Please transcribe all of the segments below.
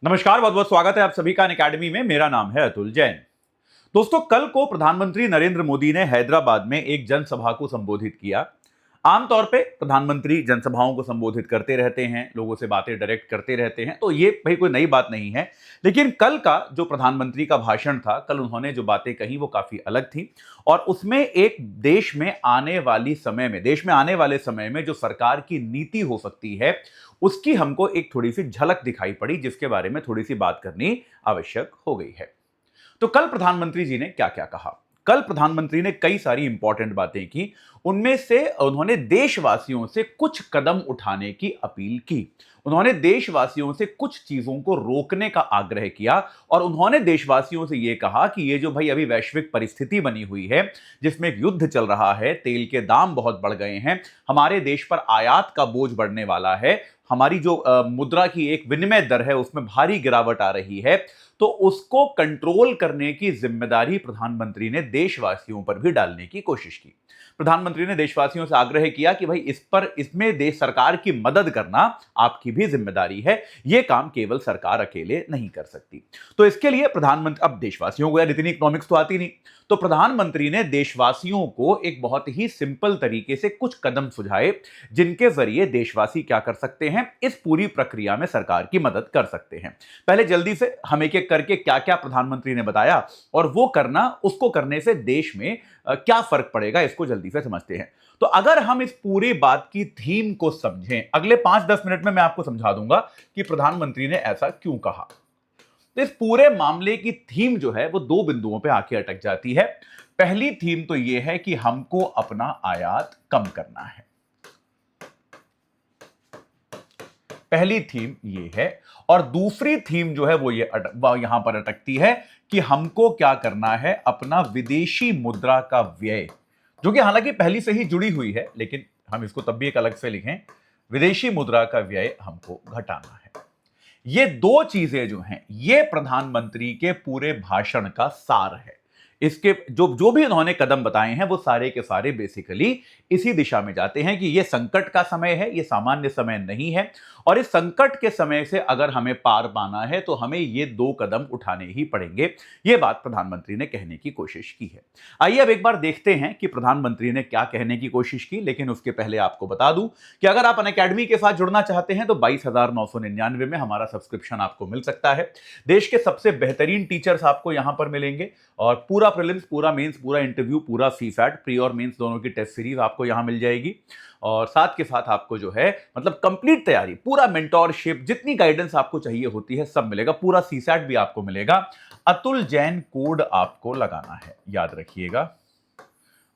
नमस्कार, बहुत बहुत स्वागत है आप सभी का अनअकैडमी में। मेरा नाम है अतुल जैन। दोस्तों, कल को प्रधानमंत्री नरेंद्र मोदी ने हैदराबाद में एक जनसभा को संबोधित किया। आमतौर पे प्रधानमंत्री जनसभाओं को संबोधित करते रहते हैं, लोगों से बातें डायरेक्ट करते रहते हैं, तो ये भाई कोई नई बात नहीं है। लेकिन कल का जो प्रधानमंत्री का भाषण था, कल उन्होंने जो बातें कही वो काफी अलग थी। और उसमें एक देश में आने वाले समय में जो सरकार की नीति हो सकती है, उसकी हमको एक थोड़ी सी झलक दिखाई पड़ी, जिसके बारे में थोड़ी सी बात करनी आवश्यक हो गई है। तो कल प्रधानमंत्री जी ने क्या क्या कहा? कल प्रधानमंत्री ने कई सारी इंपॉर्टेंट बातें की। उनमें से उन्होंने देशवासियों से कुछ कदम उठाने की अपील की। उन्होंने देशवासियों से कुछ चीजों को रोकने का आग्रह किया और उन्होंने देशवासियों से यह कहा कि ये जो भाई अभी वैश्विक परिस्थिति बनी हुई है, जिसमें एक युद्ध चल रहा है, तेल के दाम बहुत बढ़ गए हैं, हमारे देश पर आयात का बोझ बढ़ने वाला है, हमारी जो मुद्रा की एक विनिमय दर है उसमें भारी गिरावट आ रही है, तो उसको कंट्रोल करने की जिम्मेदारी प्रधानमंत्री ने देशवासियों पर भी डालने की कोशिश की। प्रधानमंत्री ने देशवासियों से आग्रह किया कि भाई इसमें देश सरकार की मदद करना आपकी भी जिम्मेदारी है, यह काम केवल सरकार अकेले नहीं कर सकती। तो इसके लिए प्रधानमंत्री, अब देशवासियों को यार इतनी इकोनॉमिक्स तो आती नहीं, तो प्रधानमंत्री ने देशवासियों को एक बहुत ही सिंपल तरीके से कुछ कदम सुझाए, जिनके जरिए देशवासी क्या कर सकते हैं, इस पूरी प्रक्रिया में सरकार की मदद कर सकते हैं। पहले जल्दी से हम एक एक करके क्या क्या प्रधानमंत्री ने बताया और वो करना, उसको करने से देश में क्या फर्क पड़ेगा, इसको जल्दी से समझते हैं। तो अगर हम इस पूरी बात की थीम को समझें, अगले 5-10 मिनट में मैं आपको समझा दूंगा कि प्रधानमंत्री ने ऐसा क्यों कहा। तो इस पूरे मामले की थीम जो है वो दो बिंदुओं पे आके अटक जाती है। पहली थीम तो ये है कि हमको अपना आयात कम करना है। पहली थीम ये है। और दूसरी थीम जो है वो यहां पर अटकती है कि हमको क्या करना है, अपना विदेशी मुद्रा का व्यय, जो कि हालांकि पहली से ही जुड़ी हुई है, लेकिन हम इसको तब भी एक अलग से लिखें, विदेशी मुद्रा का व्यय हमको घटाना है। ये दो चीजें जो हैं, ये प्रधानमंत्री के पूरे भाषण का सार है। इसके जो जो भी उन्होंने कदम बताए हैं वो सारे के सारे बेसिकली इसी दिशा में जाते हैं कि ये संकट का समय है, ये सामान्य समय नहीं है, और इस संकट के समय से अगर हमें पार पाना है तो हमें ये दो कदम उठाने ही पड़ेंगे। ये बात प्रधानमंत्री ने कहने की कोशिश की है। आइए अब एक बार देखते हैं कि प्रधानमंत्री ने क्या कहने की कोशिश की, लेकिन उसके पहले आपको बता दूं कि अगर आप अनअकैडमी के साथ जुड़ना चाहते हैं तो 22,999 में हमारा सब्सक्रिप्शन आपको मिल सकता है। देश के सबसे बेहतरीन टीचर्स आपको यहां पर मिलेंगे और पूरा प्रीलिम्स, पूरा मेंस, पूरा इंटरव्यू, पूरा सीसैट, प्री और मेंस दोनों की टेस्ट सीरीज आपको यहां मिल जाएगी। और साथ के साथ आपको जो है मतलब कंप्लीट तैयारी, पूरा मेंटोरशिप, जितनी गाइडेंस आपको चाहिए होती है सब मिलेगा। पूरा सीसैट भी आपको मिलेगा। अतुल जैन कोड आपको लगाना है, याद रखिएगा,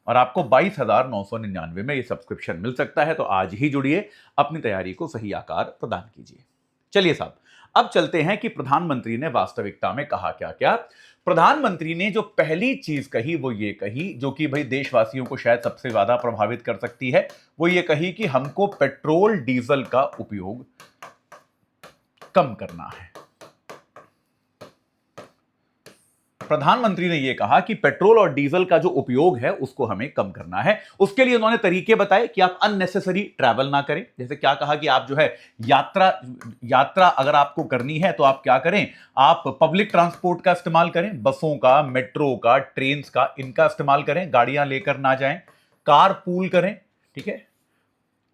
और आपको 22,999 में ये सब्सक्रिप्शन मिल सकता है। तो आज ही जुड़िए, अपनी तैयारी को सही आकार प्रदान कीजिए। चलिए साहब, अब चलते हैं कि प्रधानमंत्री ने वास्तविकता में कहा क्या क्या। प्रधानमंत्री ने जो पहली चीज कही वो ये कही, जो कि भाई देशवासियों को शायद सबसे ज्यादा प्रभावित कर सकती है, वो ये कही कि हमको पेट्रोल डीजल का उपयोग कम करना है। प्रधानमंत्री ने यह कहा कि पेट्रोल और डीजल का जो उपयोग है उसको हमें कम करना है। उसके लिए उन्होंने तरीके बताए कि आप अननेसेसरी ट्रैवल ना करें। जैसे क्या कहा कि आप जो है यात्रा अगर आपको करनी है तो आप क्या करें, आप पब्लिक ट्रांसपोर्ट का इस्तेमाल करें, बसों का, मेट्रो का, ट्रेन का, इनका इस्तेमाल करें, गाड़ियां लेकर ना जाएं, कार पूल करें। ठीक है,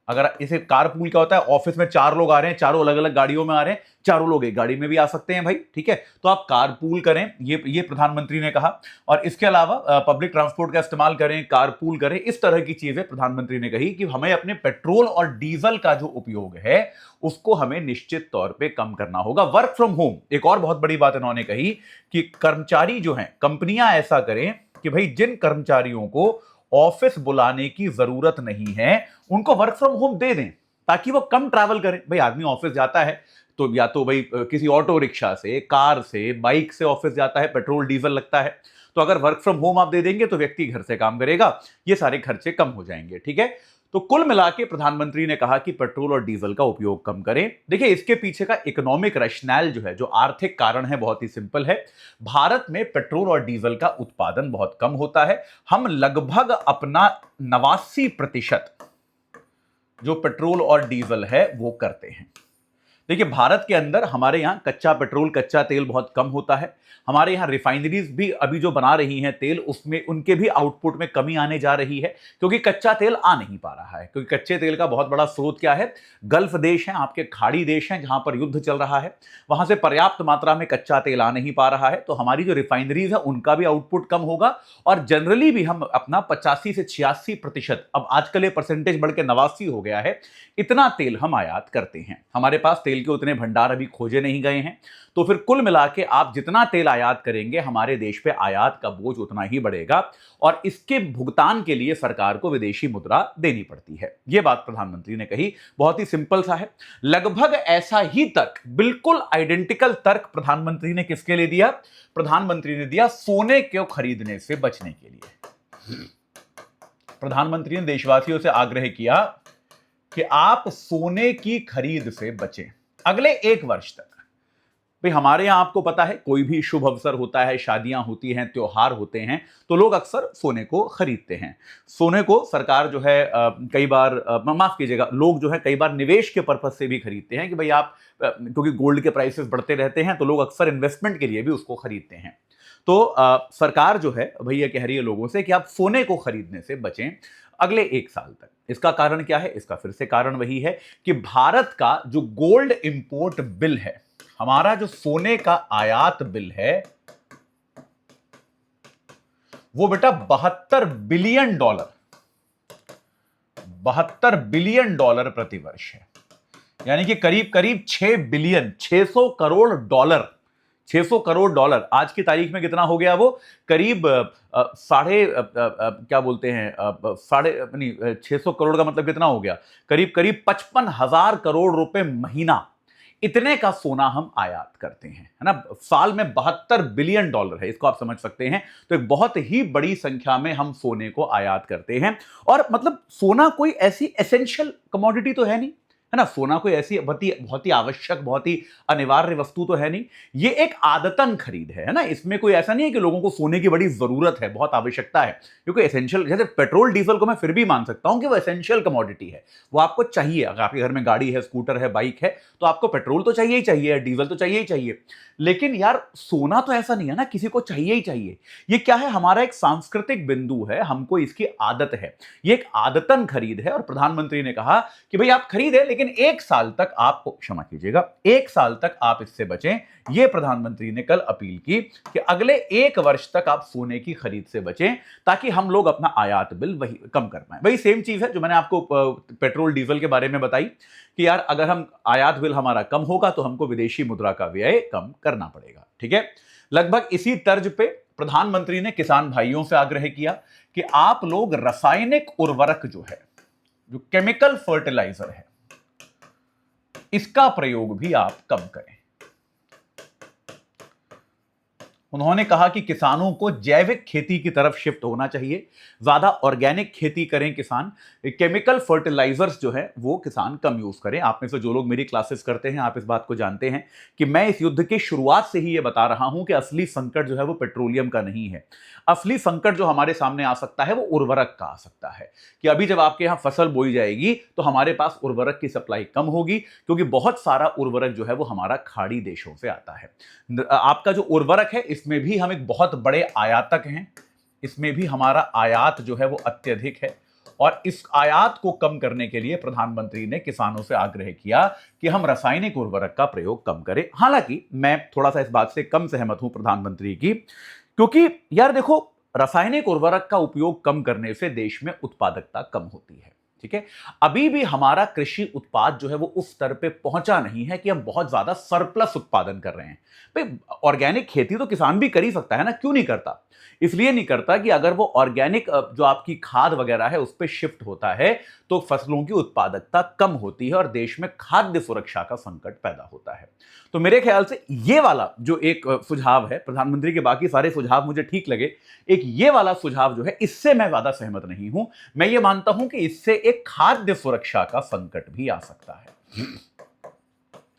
अगर इसे कार पूल क्या होता है, ऑफिस में 4 लोग आ रहे हैं, चारों अलग अलग गाड़ियों में आ रहे हैं, चारों लोग एक गाड़ी में भी आ सकते हैं भाई। ठीक है, तो आप कार पूल करें, ये प्रधानमंत्री ने कहा। और इसके अलावा पब्लिक ट्रांसपोर्ट का इस्तेमाल करें, कार पूल करें, इस तरह की चीजें प्रधानमंत्री ने कही कि हमें अपने पेट्रोल और डीजल का जो उपयोग है उसको हमें निश्चित तौर पर कम करना होगा। वर्क फ्रॉम होम, एक और बहुत बड़ी बात इन्होंने कही कि कर्मचारी जो है, कंपनियां ऐसा करें कि भाई जिन कर्मचारियों को ऑफिस बुलाने की जरूरत नहीं है उनको वर्क फ्रॉम होम दे दें, ताकि वो कम ट्रैवल करें। भाई आदमी ऑफिस जाता है तो या तो भाई किसी ऑटो रिक्शा से, कार से, बाइक से ऑफिस जाता है, पेट्रोल डीजल लगता है। तो अगर वर्क फ्रॉम होम आप दे देंगे तो व्यक्ति घर से काम करेगा, ये सारे खर्चे कम हो जाएंगे। ठीक है, तो कुल मिला के प्रधानमंत्री ने कहा कि पेट्रोल और डीजल का उपयोग कम करें। देखिए, इसके पीछे का इकोनॉमिक रैशनल जो है, जो आर्थिक कारण है, बहुत ही सिंपल है। भारत में पेट्रोल और डीजल का उत्पादन बहुत कम होता है। हम लगभग अपना 89% जो पेट्रोल और डीजल है वो करते हैं। देखिए, भारत के अंदर हमारे यहाँ कच्चा पेट्रोल, कच्चा तेल बहुत कम होता है। हमारे यहाँ रिफाइनरीज भी अभी जो बना रही हैं तेल, उसमें उनके भी आउटपुट में कमी आने जा रही है, क्योंकि कच्चा तेल आ नहीं पा रहा है। क्योंकि कच्चे तेल का बहुत बड़ा स्रोत क्या है? गल्फ देश हैं, आपके खाड़ी देश हैं, जहां पर युद्ध चल रहा है, वहां से पर्याप्त मात्रा में कच्चा तेल आ नहीं पा रहा है। तो हमारी जो रिफाइनरीज है उनका भी आउटपुट कम होगा, और जनरली भी हम अपना 85 से 86%, अब आजकल ये परसेंटेज बढ़ के 89 हो गया है, इतना तेल हम आयात करते हैं। हमारे पास तेल के उतने भंडार अभी खोजे नहीं गए हैं। तो फिर कुल मिला के आप जितना तेल आयात करेंगे, हमारे देश पे आयात का बोझ उतना ही बढ़ेगा, और इसके भुगतान के लिए सरकार को विदेशी मुद्रा देनी पड़ती है। यह बात प्रधानमंत्री ने कही, बहुत ही सिंपल सा है। लगभग ऐसा ही तर्क, बिल्कुल आइडेंटिकल तर्क प्रधानमंत्री ने किसके लिए दिया? प्रधानमंत्री ने दिया सोने को खरीदने से बचने के लिए। प्रधानमंत्री ने देशवासियों से आग्रह किया कि आप सोने की खरीद से बचें अगले 1 वर्ष तक। भाई, हमारे यहां आपको पता है, कोई भी शुभ अवसर होता है, शादियां होती हैं, त्योहार होते हैं, तो लोग अक्सर सोने को खरीदते हैं। सोने को सरकार जो है कई बार, माफ कीजिएगा, लोग जो है कई बार निवेश के पर्पज से भी खरीदते हैं कि भाई आप, क्योंकि गोल्ड के प्राइसेस बढ़ते रहते हैं, तो लोग अक्सर इन्वेस्टमेंट के लिए भी उसको खरीदते हैं। तो सरकार जो है भैया कह रही है लोगों से कि आप सोने को खरीदने से बचें अगले 1 साल तक। इसका कारण क्या है? इसका फिर से कारण वही है कि भारत का जो गोल्ड इंपोर्ट बिल है, हमारा जो सोने का आयात बिल है, वो बेटा $72 बिलियन प्रतिवर्ष है। यानी कि करीब करीब 6 billion, 600 crore dollar, 600 crore dollar आज की तारीख में कितना हो गया? वो करीब साढ़े क्या बोलते हैं, साढ़े नहीं, 600 करोड़ का मतलब कितना हो गया? करीब करीब 55,000 करोड़ रुपए महीना, इतने का सोना हम आयात करते हैं, है ना। साल में $72 बिलियन है, इसको आप समझ सकते हैं। तो एक बहुत ही बड़ी संख्या में हम सोने को आयात करते हैं। और मतलब सोना कोई ऐसी एसेंशियल कमोडिटी तो है नहीं, है ना। सोना कोई ऐसी बहुत ही आवश्यक, बहुत ही अनिवार्य वस्तु तो है नहीं। ये एक आदतन खरीद है ना। इसमें कोई ऐसा नहीं है कि लोगों को सोने की बड़ी जरूरत है, बहुत आवश्यकता है। क्योंकि एसेंशियल, जैसे पेट्रोल डीजल को मैं फिर भी मान सकता हूं कि वो एसेंशियल कमोडिटी है, वो आपको चाहिए। अगर आपके घर में गाड़ी है, स्कूटर है, बाइक है, तो आपको पेट्रोल तो चाहिए ही चाहिए, डीजल तो चाहिए ही चाहिए। लेकिन यार, सोना तो ऐसा नहीं है ना, किसी को चाहिए ही चाहिए। ये क्या है? हमारा एक सांस्कृतिक बिंदु है, हमको इसकी आदत है, ये एक आदतन खरीद है। और प्रधानमंत्री ने कहा कि भाई आप खरीदे, लेकिन 1 साल तक आपको, क्षमा कीजिएगा, 1 साल तक आप इससे बचें। यह प्रधानमंत्री ने कल अपील की कि अगले 1 वर्ष तक आप सोने की खरीद से बचें, ताकि हम लोग अपना आयात बिल वही कम कर पाए। वही सेम चीज है जो मैंने आपको पेट्रोल डीजल के बारे में बताई कि यार, अगर हम आयात बिल हमारा कम होगा तो हमको विदेशी मुद्रा का व्यय कम करना पड़ेगा। ठीक है। लगभग इसी तर्ज पे प्रधानमंत्री ने किसान भाइयों से आग्रह किया कि आप लोग रासायनिक उर्वरक जो है, जो केमिकल फर्टिलाइजर है, इसका प्रयोग भी आप कम करें। उन्होंने कहा कि किसानों को जैविक खेती की तरफ शिफ्ट होना चाहिए, ज्यादा ऑर्गेनिक खेती करें किसान, केमिकल फर्टिलाइजर्स जो है वो किसान कम यूज करें। आप में से जो लोग मेरी क्लासेस करते हैं, आप इस बात को जानते हैं कि मैं इस युद्ध की शुरुआत से ही ये बता रहा हूं कि असली संकट जो है वो पेट्रोलियम का नहीं है। असली संकट जो हमारे सामने आ सकता है वो उर्वरक का आ सकता है, कि अभी जब आपके यहां फसल बोई जाएगी तो हमारे पास उर्वरक की सप्लाई कम होगी, क्योंकि बहुत सारा उर्वरक जो है वो हमारा खाड़ी देशों से आता है। आपका जो उर्वरक है, इसमें भी हम एक बहुत बड़े आयातक हैं, इसमें भी हमारा आयात जो है वो अत्यधिक है। और इस आयात को कम करने के लिए प्रधानमंत्री ने किसानों से आग्रह किया कि हम रासायनिक उर्वरक का प्रयोग कम करें। हालांकि मैं थोड़ा सा इस बात से कम सहमत हूं प्रधानमंत्री की, क्योंकि यार देखो, रासायनिक उर्वरक का उपयोग कम करने से देश में उत्पादकता कम होती है। ठीक है। अभी भी हमारा कृषि उत्पाद जो है वो उस स्तर पे पहुंचा नहीं है कि हम बहुत ज्यादा सरप्लस उत्पादन कर रहे हैं। भाई, ऑर्गेनिक खेती तो किसान भी कर ही सकता है ना, क्यों नहीं करता? इसलिए नहीं करता कि अगर वो ऑर्गेनिक जो आपकी खाद वगैरह है उस पर शिफ्ट होता है तो फसलों की उत्पादकता कम होती है और देश में खाद्य सुरक्षा का संकट पैदा होता है। तो मेरे ख्याल से ये वाला जो एक सुझाव है, प्रधानमंत्री के बाकी सारे सुझाव मुझे ठीक लगे, एक ये वाला सुझाव जो है, इससे मैं ज्यादा सहमत नहीं हूं। मैं ये मानता हूं कि इससे एक खाद्य सुरक्षा का संकट भी आ सकता है।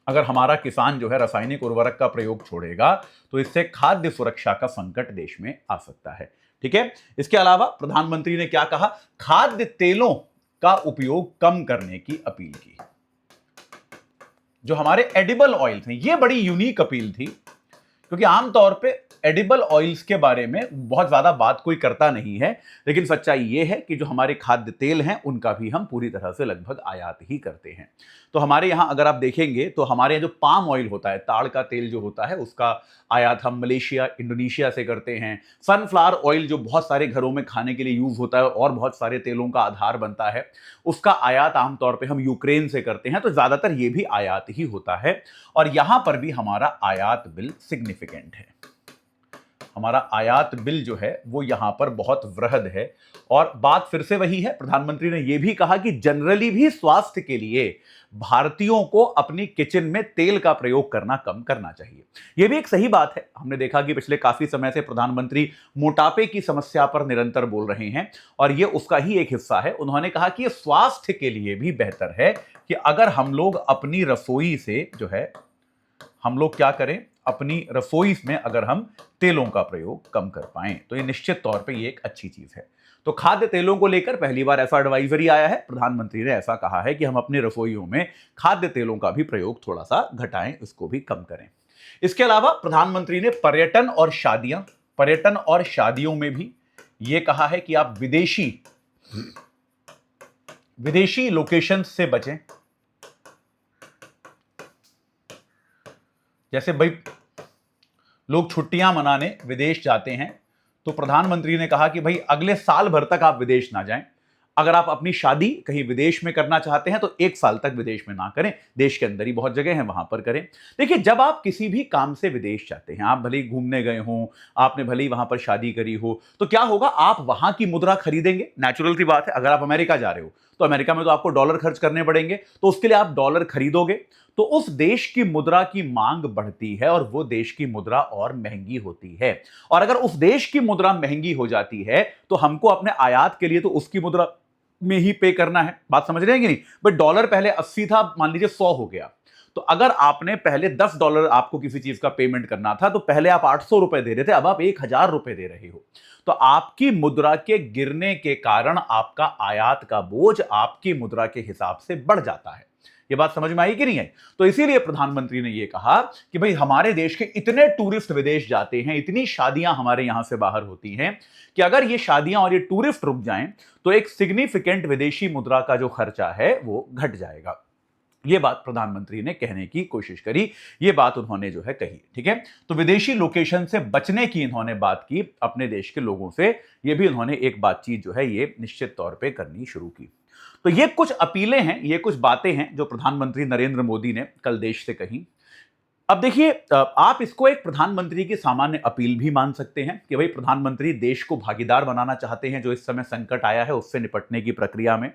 अगर हमारा किसान जो है रासायनिक उर्वरक का प्रयोग छोड़ेगा तो इससे खाद्य सुरक्षा का संकट देश में आ सकता है। ठीक है। इसके अलावा प्रधानमंत्री ने क्या कहा? खाद्य तेलों का उपयोग कम करने की अपील की। जो हमारे एडिबल ऑयल थे, ये बड़ी यूनिक अपील थी, क्योंकि आमतौर पे एडिबल ऑयल्स के बारे में बहुत ज्यादा बात कोई करता नहीं है, लेकिन सच्चाई ये है कि जो हमारे खाद्य तेल हैं उनका भी हम पूरी तरह से लगभग आयात ही करते हैं। तो हमारे यहाँ अगर आप देखेंगे तो हमारे यहाँ जो पाम ऑयल होता है, ताड़ का तेल जो होता है, उसका आयात हम मलेशिया, इंडोनेशिया से करते हैं। सनफ्लावर ऑयल जो बहुत सारे घरों में खाने के लिए यूज होता है और बहुत सारे तेलों का आधार बनता है, उसका आयात आमतौर पर हम यूक्रेन से करते हैं। तो ज्यादातर ये भी आयात ही होता है और यहां पर भी हमारा आयात बिल सिग्निफिकेंट है। हमारा आयात बिल जो है वो यहां पर बहुत वृहद है। और बात फिर से वही है, प्रधानमंत्री ने यह भी कहा कि जनरली भी स्वास्थ्य के लिए भारतीयों को अपनी किचन में तेल का प्रयोग करना कम करना चाहिए। यह भी एक सही बात है। हमने देखा कि पिछले काफी समय से प्रधानमंत्री मोटापे की समस्या पर निरंतर बोल रहे हैं और यह उसका ही एक हिस्सा है। उन्होंने कहा कि यह स्वास्थ्य के लिए भी बेहतर है कि अगर हम लोग अपनी रसोई से जो है हम लोग क्या करें, अपनी रसोई में अगर हम तेलों का प्रयोग कम कर पाएं तो ये निश्चित तौर पे ये एक अच्छी चीज है। तो खाद्य तेलों को लेकर पहली बार ऐसा एडवाइजरी आया है, प्रधानमंत्री ने ऐसा कहा है कि हम अपनी रसोइयों में खाद्य तेलों का भी प्रयोग थोड़ा सा घटाएं, इसको भी कम करें। इसके अलावा प्रधानमंत्री ने पर्यटन और शादियों में भी ये कहा है कि आप विदेशी लोकेशन से बचें। जैसे भाई लोग छुट्टियां मनाने विदेश जाते हैं, तो प्रधानमंत्री ने कहा कि भाई अगले साल भर तक आप विदेश ना जाएं। अगर आप अपनी शादी कहीं विदेश में करना चाहते हैं तो 1 साल तक विदेश में ना करें, देश के अंदर ही बहुत जगह है वहां पर करें। देखिए, जब आप किसी भी काम से विदेश जाते हैं, आप भले ही घूमने गए हों, आपने भले ही वहां पर शादी करी हो, तो क्या होगा, आप वहां की मुद्रा खरीदेंगे। नेचुरल सी बात है। अगर आप अमेरिका जा रहे हो तो अमेरिका में तो आपको डॉलर खर्च करने पड़ेंगे, तो उसके लिए आप डॉलर खरीदोगे, तो उस देश की मुद्रा की मांग बढ़ती है और वो देश की मुद्रा और महंगी होती है। और अगर उस देश की मुद्रा महंगी हो जाती है तो हमको अपने आयात के लिए तो उसकी मुद्रा में ही पे करना है। बात समझ रहे हैं कि नहीं? बट डॉलर पहले 80 था, मान लीजिए 100 हो गया, तो अगर आपने पहले $10 आपको किसी चीज का पेमेंट करना था तो पहले आप 800 रुपए दे रहे थे, अब आप 1000 रुपए दे रहे हो। तो आपकी मुद्रा के गिरने के कारण आपका आयात का बोझ आपकी मुद्रा के हिसाब से बढ़ जाता है। ये बात समझ में आई कि नहीं आई? तो इसीलिए प्रधानमंत्री ने यह कहा कि भाई हमारे देश के इतने टूरिस्ट विदेश जाते हैं, इतनी शादियां हमारे यहां से बाहर होती हैं कि अगर ये शादियां और ये टूरिस्ट रुक जाएं तो एक सिग्निफिकेंट विदेशी मुद्रा का जो खर्चा है वो घट जाएगा। ये बात प्रधानमंत्री ने कहने की कोशिश करी, ये बात उन्होंने जो है कही। ठीक है, तो विदेशी लोकेशन से बचने की इन्होंने बात की अपने देश के लोगों से। ये भी उन्होंने एक बातचीत जो है ये निश्चित तौर पे करनी शुरू की। तो ये कुछ अपीलें हैं, ये कुछ बातें हैं जो प्रधानमंत्री नरेंद्र मोदी ने कल देश से कही। अब देखिए, आप इसको एक प्रधानमंत्री की सामान्य अपील भी मान सकते हैं कि भाई प्रधानमंत्री देश को भागीदार बनाना चाहते हैं जो इस समय संकट आया है उससे निपटने की प्रक्रिया में।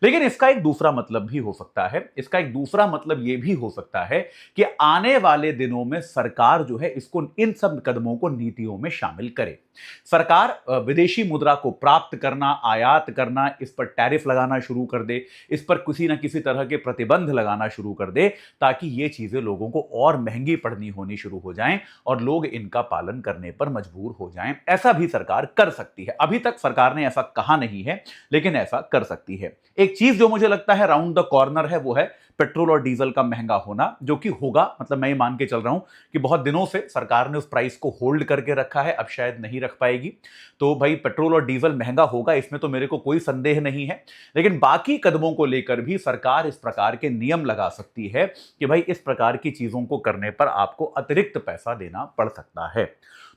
लेकिन इसका एक दूसरा मतलब भी हो सकता है। इसका एक दूसरा मतलब यह भी हो सकता है कि आने वाले दिनों में सरकार जो है इसको, इन सब कदमों को नीतियों में शामिल करे। सरकार विदेशी मुद्रा को प्राप्त करना, आयात करना, इस पर टैरिफ लगाना शुरू कर दे, इस पर किसी ना किसी तरह के प्रतिबंध लगाना शुरू कर दे, ताकि ये चीजें लोगों को और महंगी पड़नी होनी शुरू हो जाएं और लोग इनका पालन करने पर मजबूर हो जाएं। ऐसा भी सरकार कर सकती है। अभी तक सरकार ने ऐसा कहा नहीं है, लेकिन ऐसा कर सकती है। एक चीज जो मुझे लगता है राउंड द कॉर्नर है वो है पेट्रोल और डीजल का महंगा होना, जो कि होगा। मतलब मैं ये मान के चल रहा हूं कि बहुत दिनों से सरकार ने उस प्राइस को होल्ड करके रखा है, अब शायद नहीं रख पाएगी। तो भाई पेट्रोल और डीजल महंगा होगा, इसमें तो मेरे को कोई संदेह नहीं है। लेकिन बाकी कदमों को लेकर भी सरकार इस प्रकार के नियम लगा सकती है कि भाई इस प्रकार की चीजों को करने पर आपको अतिरिक्त पैसा देना पड़ सकता है।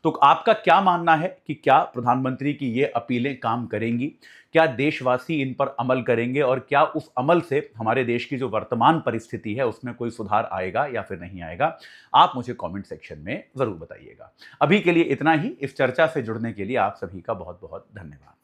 तो आपका क्या मानना है कि क्या प्रधानमंत्री की ये अपीलें काम करेंगी? क्या देशवासी इन पर अमल करेंगे और क्या उस अमल से हमारे देश की जो वर्तमान परिस्थिति है उसमें कोई सुधार आएगा या फिर नहीं आएगा? आप मुझे कमेंट सेक्शन में जरूर बताइएगा। अभी के लिए इतना ही। इस चर्चा से जुड़ने के लिए आप सभी का बहुत बहुत धन्यवाद।